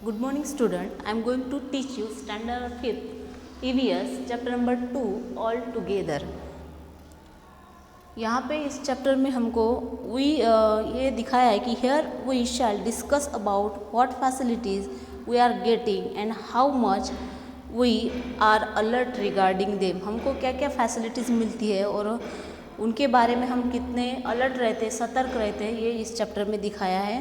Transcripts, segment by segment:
Good morning student. I am going to teach you standard 5th EVS chapter number 2 all together. यहाँ पे इस chapter में हमको ये दिखाया है कि here we shall discuss about what facilities we are getting and how much we are alert regarding them. हमको क्या क्या फैसिलिटीज़ मिलती है और उनके बारे में हम कितने अलर्ट रहते हैं, सतर्क रहते हैं, ये इस चैप्टर में दिखाया है.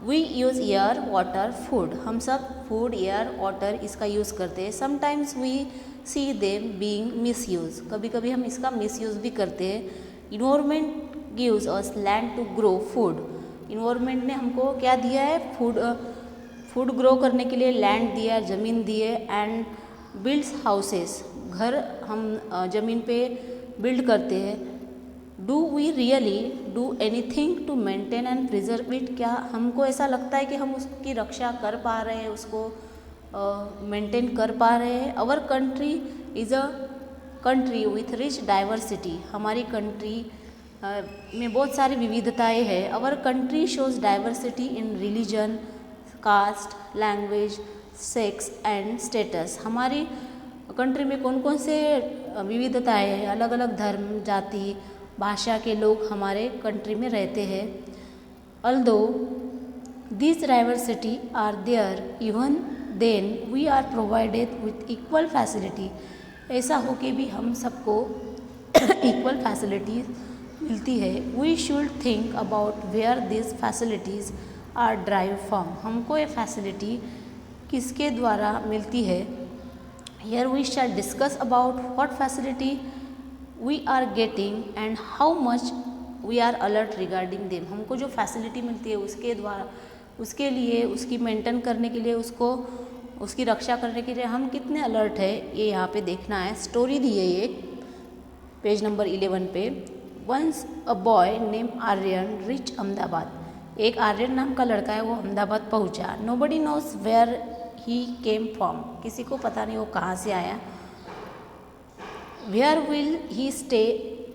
We use air water food. हम सब फूड एयर वाटर इसका यूज़ करते हैं. Sometimes we see them being misuse. कभी कभी हम इसका मिस यूज़ भी करते हैं. Environment gives us land to grow food. Environment ने हमको क्या दिया है? फूड ग्रो करने के लिए लैंड दिया, ज़मीन दिए. And builds houses. घर हम ज़मीन पे बिल्ड करते हैं. Do we really do anything to maintain and preserve it. क्या हमको ऐसा लगता है कि हम उसकी रक्षा कर पा रहे हैं, उसको मेंटेन कर पा रहे हैं? Our country is a country with rich diversity. हमारी कंट्री में बहुत सारी विविधताएं हैं. Our country shows diversity in religion, caste, language, sex and status. हमारी कंट्री में कौन कौन से विविधताएं हैं? अलग अलग धर्म, जाति, भाषा के लोग हमारे कंट्री में रहते हैं. Although this diversity are there even then we are provided with equal facility. ऐसा हो के भी हम सबको इक्वल फैसिलिटीज मिलती है. We should think about where this facilities are drive from. हमको ये फैसिलिटी किसके द्वारा मिलती है? Here we shall discuss about what facility we are getting and how much we are alert regarding them. हमको जो फैसिलिटी मिलती है उसके द्वारा, उसके लिए, उसकी मेंटेन करने के लिए, उसकी रक्षा करने के लिए हम कितने अलर्ट है, ये यहाँ पे देखना है. स्टोरी दी है ये पेज नंबर 11 पे. Once a boy name Aryan reach Ahmedabad. एक आर्यन नाम का लड़का है, वो अहमदाबाद पहुँचा. Nobody knows where he came from. किसी को पता नहीं वो कहाँ से आया. Where will he stay.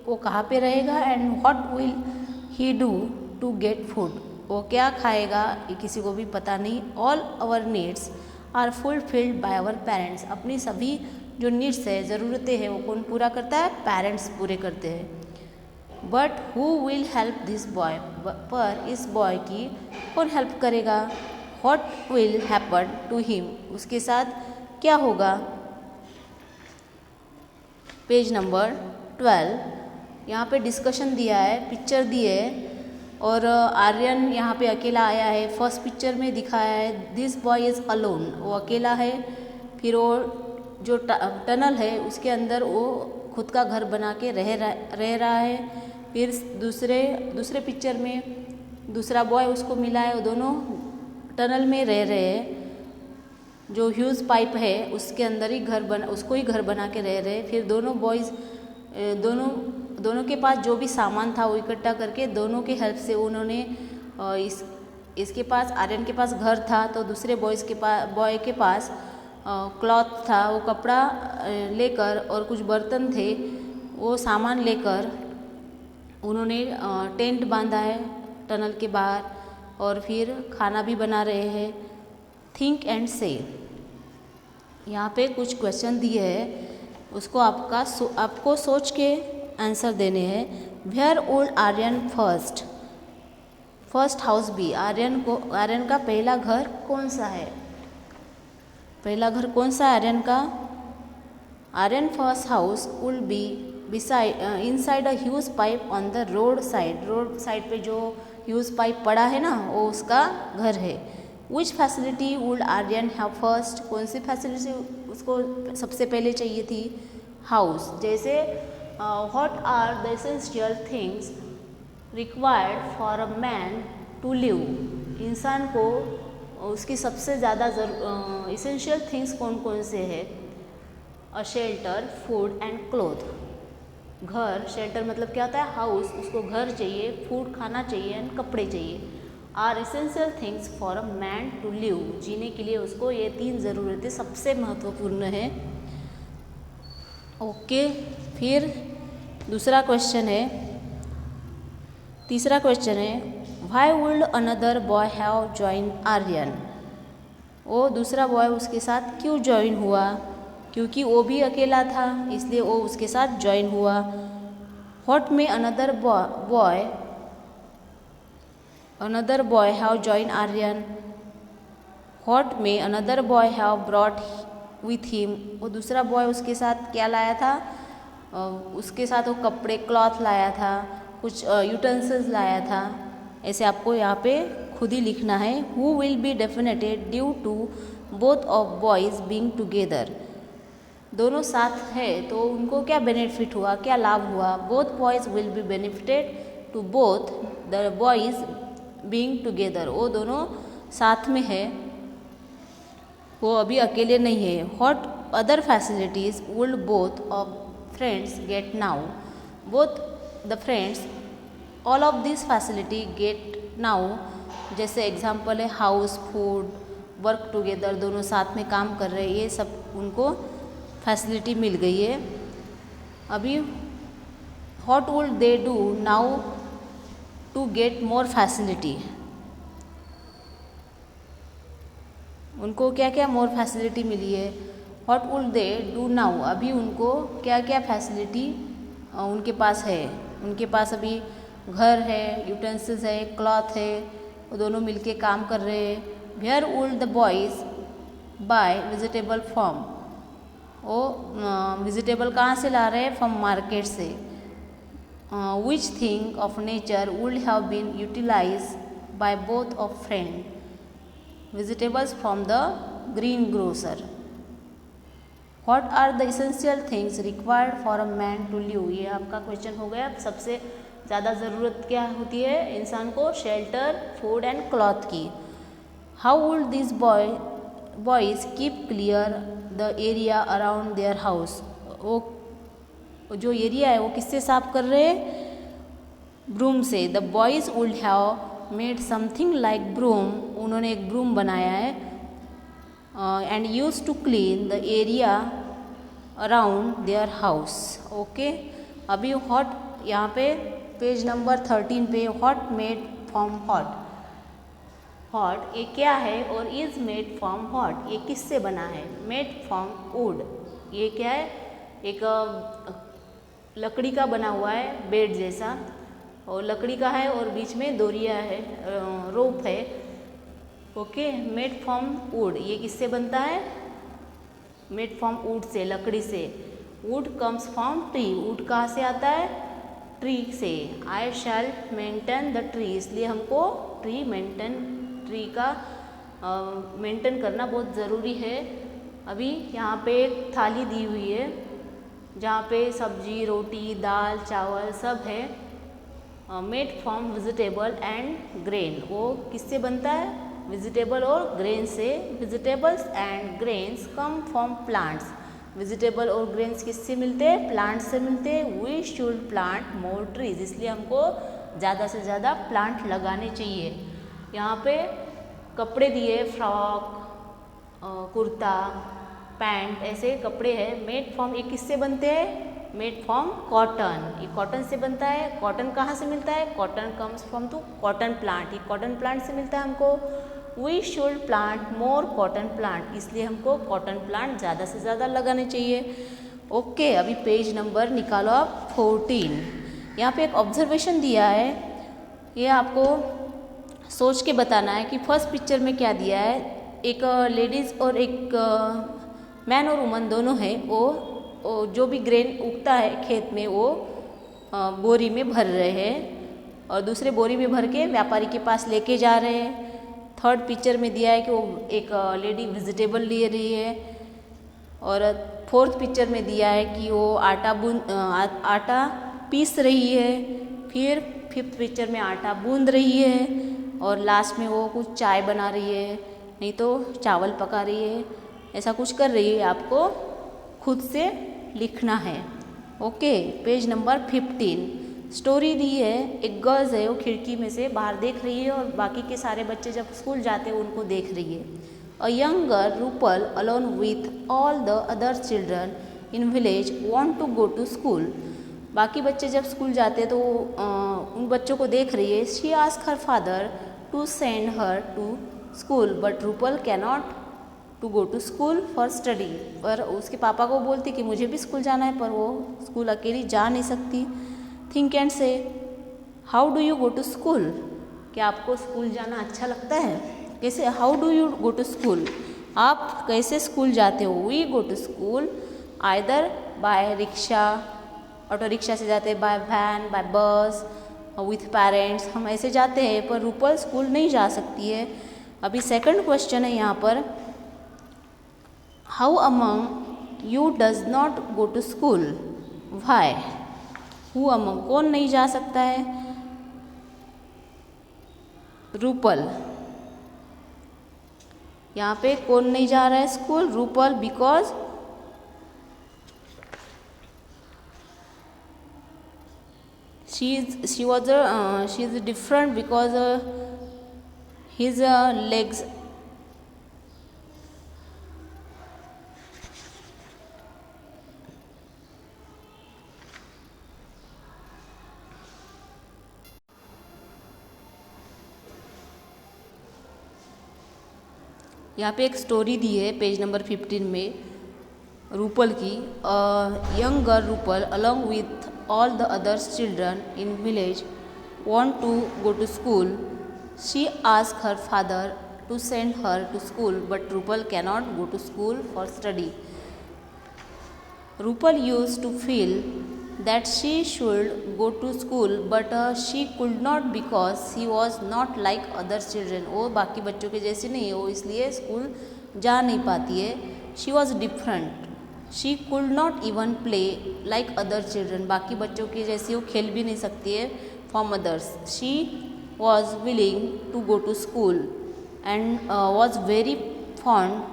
वो कहाँ पे रहेगा. And what will he do to get food. वो क्या खाएगा ये किसी को भी पता नहीं. All our needs are fulfilled by our parents. अपनी सभी जो नीड्स है, ज़रूरतें हैं, वो कौन पूरा करता है? पेरेंट्स पूरे करते हैं. But who will help this boy. पर इस बॉय की कौन हेल्प करेगा? What will happen to him. उसके साथ क्या होगा? पेज नंबर 12 यहाँ पे डिस्कशन दिया है, पिक्चर दी है और आर्यन यहाँ पे अकेला आया है. फर्स्ट पिक्चर में दिखाया है दिस बॉय इज़ अलोन. वो अकेला है. फिर वो जो टनल है उसके अंदर वो खुद का घर बना के रह रहा है. फिर दूसरे पिक्चर में दूसरा बॉय उसको मिला है. वो दोनों टनल में रह रहे हैं. जो ह्यूज पाइप है उसके अंदर ही उसको ही घर बना के रह रहे. फिर दोनों बॉयज़ दोनों के पास जो भी सामान था वो इकट्ठा करके दोनों के हेल्प से उन्होंने इसके पास, आर्यन के पास घर था तो दूसरे बॉय के पास क्लॉथ था. वो कपड़ा लेकर और कुछ बर्तन थे, वो सामान लेकर उन्होंने टेंट बांधा है टनल के बाहर और फिर खाना भी बना रहे हैं. थिंक एंड से. यहाँ पे कुछ क्वेश्चन दिए हैं, उसको आपको सोच के आंसर देने हैं. Where would Aryan first house be. Aryan का पहला घर कौन सा है? पहला घर कौन सा है आर्यन का? Aryan first house will be inside a huge pipe on the road side. Road side पे जो ह्यूज पाइप पड़ा है ना, वो उसका घर है. Which facility would Aryan have first. कौन सी फैसिलिटी उसको सबसे पहले चाहिए थी? हाउस. जैसे what are the essential things required for a man to live. इंसान को उसकी सबसे ज़्यादा एसेंशियल थिंग्स कौन कौन से है? A shelter, food and cloth. घर, शेल्टर मतलब क्या होता है? हाउस. उसको घर चाहिए, फूड खाना चाहिए एंड कपड़े चाहिए. Are essential things for a man to live. जीने के लिए उसको ये 3 ज़रूरतें सबसे महत्वपूर्ण है. ओके. फिर दूसरा क्वेश्चन है, तीसरा क्वेश्चन है why would another boy have join Aryan, वो दूसरा बॉय उसके साथ क्यों ज्वाइन हुआ, क्योंकि वो भी अकेला था इसलिए वो उसके साथ ज्वाइन हुआ। What may another boy have join Aryan, what may another boy have brought with him, वो दूसरा बॉय उसके साथ क्या लाया था, उसके साथ वो कपड़े क्लॉथ लाया था, कुछ यूटेंसिल्स लाया था। ऐसे आपको यहाँ पे खुद ही लिखना है। Who will be defeated due to both of boys being together, दोनों साथ है तो उनको क्या बेनिफिट हुआ, क्या लाभ हुआ। Both boys will be benefited to both the boys being together, वो दोनों साथ में है, वो अभी अकेले नहीं है। What other facilities would both of friends get now, both the friends all of this facility get now, जैसे एग्जाम्पल है हाउस, फूड, वर्क टुगेदर, दोनों साथ में काम कर रहे हैं, ये सब उनको फैसिलिटी मिल गई है। अभी what would they do now to get more facility, उनको क्या क्या मोर फैसिलिटी मिली है। What would they do now, अभी उनको क्या क्या फैसिलिटी उनके पास है। उनके पास अभी घर है, यूटेंसिल्स है, क्लॉथ है, वो दोनों मिलके काम कर रहे हैं। Where would the boys buy vegetable from, वो वेजिटेबल कहाँ से ला रहे हैं, फ्रॉम मार्केट से। Which thing of nature would have been utilise by both of friend, vegetables from the green grocer. What are the essential things required for a man to live, ये आपका question हो गया। सबसे ज़्यादा ज़रूरत क्या होती है इंसान को, शेल्टर, फूड एंड क्लॉथ की। How would this boys keep clear the area around their house, वो जो एरिया है वो किससे साफ कर रहे हैं, ब्रूम से। The boys would have made something like broom, उन्होंने एक ब्रूम बनाया है। And use to clean the area around their house. Okay, अभी हॉट यहाँ पे पेज नंबर 13 पे what made from what, what ये क्या है और इज मेड फ्रॉम हॉट ये किससे बना है, मेड फ्रॉम वुड, ये क्या है, एक लकड़ी का बना हुआ है बेड जैसा, और लकड़ी का है और बीच में दोरिया है, रोप है। ओके, मेड फ्रॉम वुड ये किससे बनता है, मेड फ्रॉम वुड से, लकड़ी से। Would comes from tree, would कहाँ से आता है, ट्री से। आई शैल मेंटेन द ट्री, इसलिए हमको ट्री का मेंटेन करना बहुत ज़रूरी है। अभी यहाँ पे एक थाली दी हुई है जहाँ पे सब्जी, रोटी, दाल, चावल सब है। Made from vegetable and grain, वो किससे बनता है, वेजिटेबल और ग्रेन से। Vegetables and grains come from plants, vegetable और ग्रेन्स किससे मिलते हैं, प्लांट से मिलते हैं। We should plant more trees, इसलिए हमको ज़्यादा से ज़्यादा प्लांट लगाने चाहिए। यहाँ पे कपड़े दिए, फ्रॉक, कुर्ता, पैंट, ऐसे कपड़े हैं। मेड फ्रॉम ये किससे बनते हैं, मेड फ्रॉम कॉटन, ये कॉटन से बनता है। कॉटन कहाँ से मिलता है, cotton comes from to cotton plant, ये कॉटन प्लांट से मिलता है हमको। We should plant more cotton plant, इसलिए हमको कॉटन प्लांट ज़्यादा से ज़्यादा लगाने चाहिए। ओके, अभी पेज नंबर निकालो आप 14। यहाँ पे एक ऑब्जर्वेशन दिया है, ये आपको सोच के बताना है कि फर्स्ट पिक्चर में क्या दिया है। एक लेडीज़ और एक मैन और वुमन दोनों हैं, वो जो भी ग्रेन उगता है खेत में वो बोरी में भर रहे हैं और दूसरे बोरी में भर के व्यापारी के पास लेके जा रहे हैं। थर्ड पिक्चर में दिया है कि वो एक लेडी वेजिटेबल ले रही है। और फोर्थ पिक्चर में दिया है कि वो आटा पीस रही है। फिर फिफ्थ पिक्चर में आटा गूंद रही है और लास्ट में वो कुछ चाय बना रही है, नहीं तो चावल पका रही है, ऐसा कुछ कर रही है। आपको खुद से लिखना है। ओके, पेज नंबर 15 स्टोरी दी है। एक गर्ल्स है, वो खिड़की में से बाहर देख रही है और बाकी के सारे बच्चे जब स्कूल जाते हैं उनको देख रही है। A young girl Rupal alone with all the other children in village want to go to school. बाकी बच्चे जब स्कूल जाते हैं तो उन बच्चों को देख रही है। She ask her father to send her to school but Rupal cannot to go to school for study. पर उसके पापा को बोलती कि मुझे भी स्कूल जाना है, पर वो स्कूल अकेली जा नहीं सकती। Think and say, how do you go to school? क्या आपको स्कूल जाना अच्छा लगता है? कैसे, how do you go to school? आप कैसे स्कूल जाते हो? We go to school either by rickshaw, auto rickshaw से जाते हैं, by van, by bus, with parents, हम ऐसे जाते हैं। पर रूपल स्कूल नहीं जा सकती है। अभी सेकंड क्वेश्चन है यहाँ पर, how among you does not go to school? Why? Who among, कौन नहीं जा सकता है? रूपल। यहाँ पे कौन नहीं जा रहा है school? Rupal, because she is different because his legs यहाँ पे एक स्टोरी दी है पेज नंबर 15 में रूपल की। Young girl Rupal along with all the other children in village want to go to school. She asked her father to send her to school but Rupal cannot go to school for study. Rupal used to feel that she should go to school but she could not because she was not like other children. वो बाकी बच्चों के जैसी नहीं है, वो इसलिए school जा नहीं पाती है। She was different. She could not even play like other children, बाकी बच्चों की जैसी वो खेल भी नहीं सकती है from others. She was willing to go to school and was very fond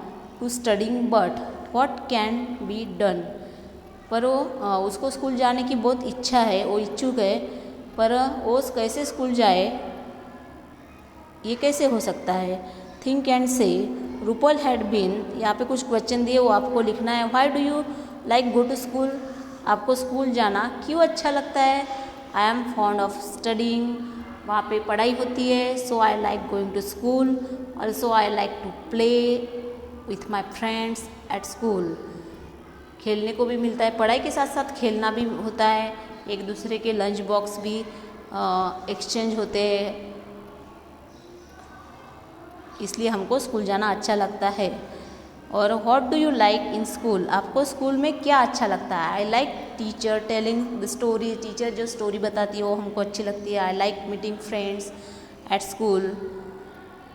to studying but what can be done. पर वो उसको स्कूल जाने की बहुत इच्छा है, वो इच्छुक है, पर वो कैसे स्कूल जाए, ये कैसे हो सकता है? थिंक एंड से, रूपल हैड बीन, यहाँ पे कुछ क्वेश्चन दिए वो आपको लिखना है। Why do you like go to school? आपको स्कूल जाना क्यों अच्छा लगता है? I am fond of studying, वहाँ पे पढ़ाई होती है। So I like going to school, also I like to play with my friends at school. खेलने को भी मिलता है, पढ़ाई के साथ साथ खेलना भी होता है, एक दूसरे के लंच बॉक्स भी एक्सचेंज होते हैं, इसलिए हमको स्कूल जाना अच्छा लगता है। और what do you like in school? आपको स्कूल में क्या अच्छा लगता है? I like teacher telling the story, teacher जो स्टोरी बताती है वो हमको अच्छी लगती है। I like meeting friends at school.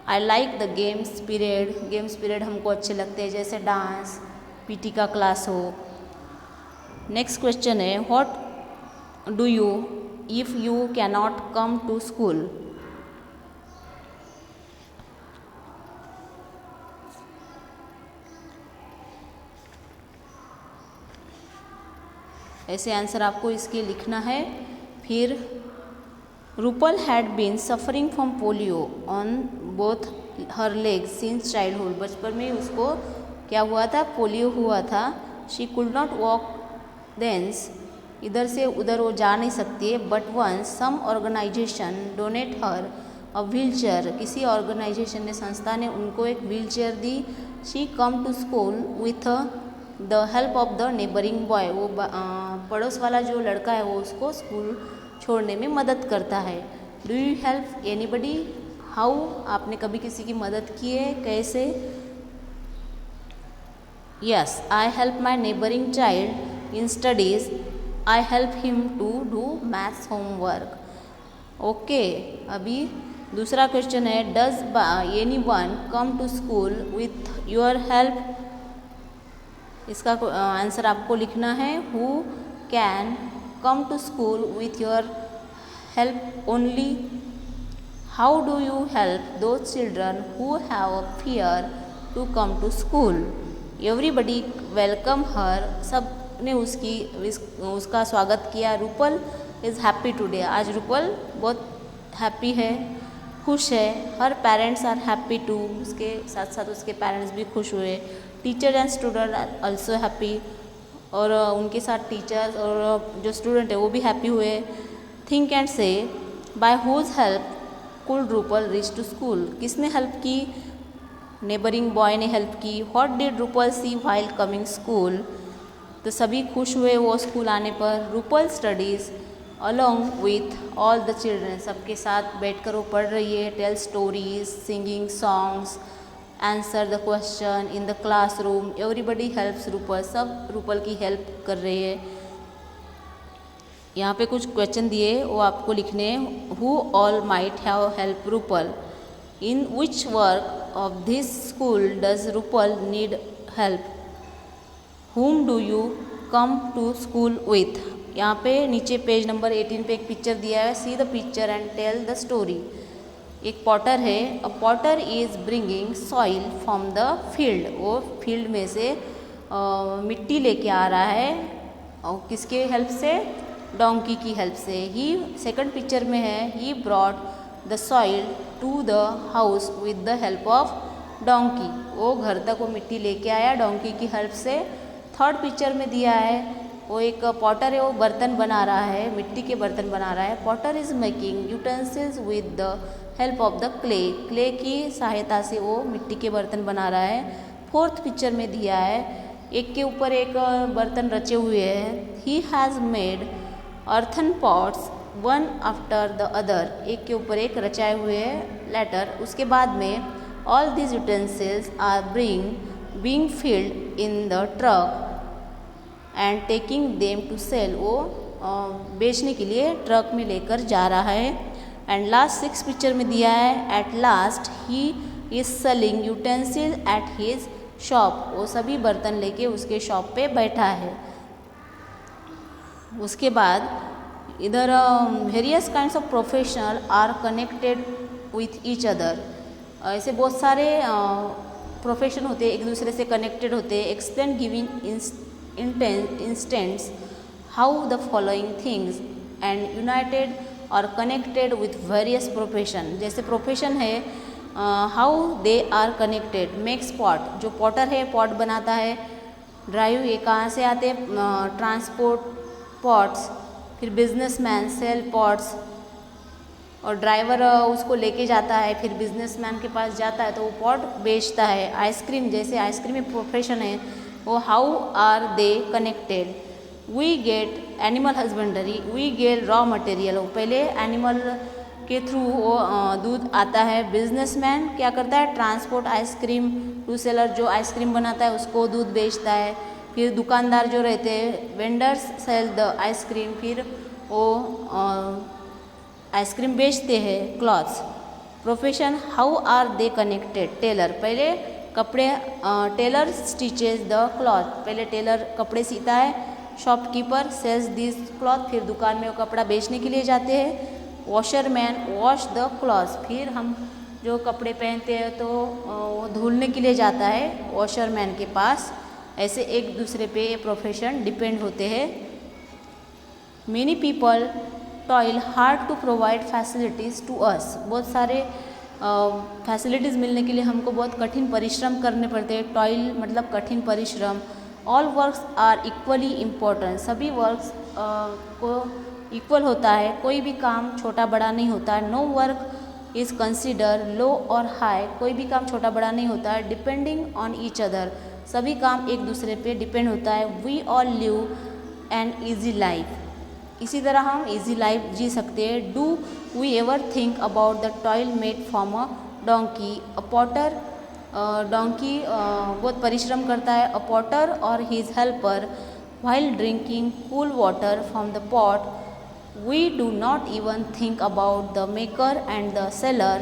I like the games period, games period हमको अच्छे लगते हैं, जैसे डांस, पीटी का क्लास हो। नेक्स्ट क्वेश्चन है, what do you if you cannot come to school? ऐसे आंसर आपको इसके लिखना है। फिर Rupal had been suffering from polio on both her leg since childhood. बचपन में उसको क्या हुआ था? पोलियो हुआ था। She could not walk thence, इधर से उधर वो जा नहीं सकती है। But once some organisation donate her a wheelchair, किसी ऑर्गेनाइजेशन ने, संस्था ने उनको एक व्हील चेयर दी। She come to school with the help of the neighbouring boy, वो पड़ोस वाला जो लड़का है वो उसको स्कूल छोड़ने में मदद करता है। Do you help anybody? How, आपने कभी किसी की मदद की है? कैसे? Yes, I help my neighbouring child in studies, I help him to do maths homework. Okay, अभी दूसरा क्वेश्चन है, does anyone come to school with your help? इसका आंसर आपको लिखना है। Who can come to school with your help only? How do you help those children who have a fear to come to school? Everybody welcome her, सब ने उसका स्वागत किया। Rupal is happy today, आज रूपल बहुत हैप्पी है, खुश है। Her parents are happy too, उसके साथ साथ उसके पेरेंट्स भी खुश हुए। Teacher and student are also happy, और उनके साथ टीचर्स और जो स्टूडेंट है वो भी हैप्पी हुए। Think and say by whose help could Rupal reach to school, किसने हेल्प की, नेबरिंग बॉय ने हेल्प की। What did Rupal see while coming school, तो सभी खुश हुए वो स्कूल आने पर। Rupal studies along with all the children, सबके साथ बैठकर वो पढ़ रही है। Tell stories, singing songs, answer the question in the classroom, everybody helps Rupal, सब रूपल की हेल्प कर रहे हैं। यहाँ पे कुछ क्वेश्चन दिए वो आपको लिखने हैं। Who all might have help Rupal, in which work of this school does Rupal need help, whom do you come to school with। यहाँ पे नीचे पेज नंबर 18 पे एक पिक्चर दिया है। See the picture and tell the story. एक potter है। A potter is bringing soil from the field, वो फील्ड में से मिट्टी लेके आ रहा है। और किसके हेल्प से, डोंकी की हेल्प से। ही सेकंड पिक्चर में है, he brought the soil to the house with the help of donkey, वो घर तक वो मिट्टी लेके आया डोंकी की हेल्प से। थर्ड पिक्चर में दिया है, वो एक पॉटर है, वो बर्तन बना रहा है, मिट्टी के बर्तन बना रहा है। Potter is making utensils with the help of the clay, clay की सहायता से वो मिट्टी के बर्तन बना रहा है। फोर्थ पिक्चर में दिया है, एक के ऊपर एक बर्तन रचे हुए हैं। He has made earthen pots one after the other, एक के ऊपर एक रचाए हुए हैं लेटर। उसके बाद में all these utensils are being filled in the truck and taking them to sell, वो बेचने के लिए ट्रक में लेकर जा रहा है। एंड लास्ट सिक्स पिक्चर में दिया है, at last he is selling utensil at his shop, वो सभी बर्तन लेके उसके शॉप पे बैठा है। उसके बाद इधर various kinds of professional are connected with each other, ऐसे बहुत सारे प्रोफेशन होते हैं, एक दूसरे से कनेक्टेड होते हैं। Explain giving instances how the following things and united or connected with various profession, जैसे प्रोफेशन है how they are connected. Makes pot, जो पॉटर है पॉट बनाता है। ड्राइव, ये कहाँ से आते हैं, ट्रांसपोर्ट पॉट्स। फिर बिजनेसमैन सेल पॉट्स, और ड्राइवर उसको लेके जाता है, फिर बिजनेसमैन के पास जाता है तो वो पॉट बेचता है। आइसक्रीम, जैसे आइसक्रीम में प्रोफेशन है, वो how are they connected. We get animal husbandry, we get raw material, पहले एनिमल के थ्रू वो दूध आता है। बिजनेसमैन क्या करता है, ट्रांसपोर्ट आइसक्रीम टू सेलर, जो आइसक्रीम बनाता है उसको दूध बेचता है। फिर दुकानदार जो रहते हैं, वेंडर्स सेल द आइसक्रीम, फिर वो आइसक्रीम बेचते हैं। Clothes, profession how are they connected. Tailor, पहले कपड़े, टेलर स्टिचेज द क्लॉथ, पहले टेलर कपड़े सीता है। शॉपकीपर सेल्स दिस क्लॉथ, फिर दुकान में वो कपड़ा बेचने के लिए जाते हैं। वॉशरमैन वॉश द क्लॉथ्स, फिर हम जो कपड़े पहनते हैं तो वो धुलने के लिए जाता है वॉशरमैन के पास। ऐसे एक दूसरे पे ये प्रोफेशन डिपेंड होते हैं। Many people toil hard to provide facilities to us, बहुत सारे फैसिलिटीज़ मिलने के लिए हमको बहुत कठिन परिश्रम करने पड़ते हैं। टॉयल मतलब कठिन परिश्रम। All works are equally important, सभी वर्क्स को इक्वल होता है, कोई भी काम छोटा बड़ा नहीं होता है। नो वर्क इज़ कंसिडर लो और हाई, कोई भी काम छोटा बड़ा नहीं होता है। डिपेंडिंग ऑन ईच अदर, सभी काम एक दूसरे पे डिपेंड होता है। We all live an easy life, इसी तरह हम इजी लाइफ जी सकते हैं। Do we ever think about the toil made from a donkey, a potter, donkey बहुत परिश्रम करता है। अ पॉटर और his helper while drinking cool water from the pot, we do not even think about the maker and the seller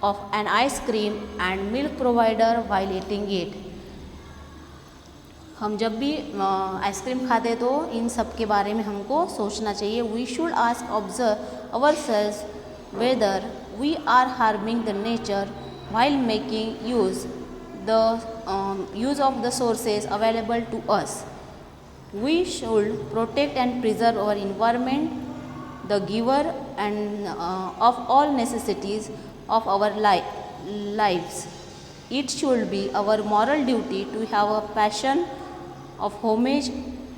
of an ice cream and milk provider while eating it. हम जब भी ice cream खाते तो इन सब के बारे में हमको सोचना चाहिए। We should ask observe our selves whether we are harming the nature while making use of the sources available to us. We should protect and preserve our environment, the giver and of all necessities of our lives. It should be our moral duty to have a passion of homage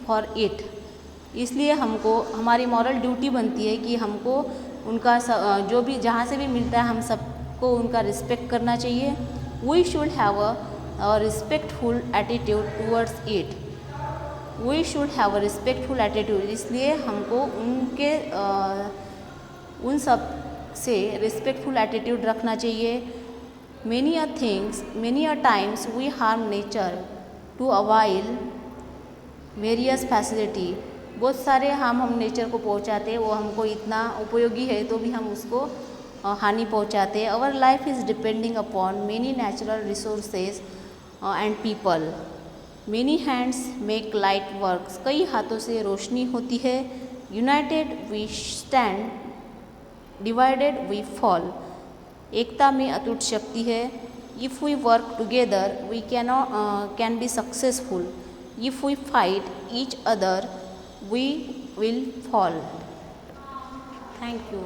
for it. इसलिए हमको हमारी moral duty बनती है कि हमको उनका जो भी जहाँ से भी मिलता है हम सबको उनका रिस्पेक्ट करना चाहिए। We should have a respectful attitude towards it. We should have a respectful attitude, इसलिए हमको उनके उन सब से रिस्पेक्टफुल एटीट्यूड रखना चाहिए। Many a times we harm nature to avail various facility. बहुत सारे हम नेचर को पहुंचाते हैं, वो हमको इतना उपयोगी है तो भी हम उसको हानि पहुंचाते हैं। Our life is depending upon many natural resources and people. Many hands make light works, कई हाथों से रोशनी होती है। United we stand, divided we fall, एकता में अटूट शक्ति है। If we work together we can be successful. If we fight each other we will fall. Thank you.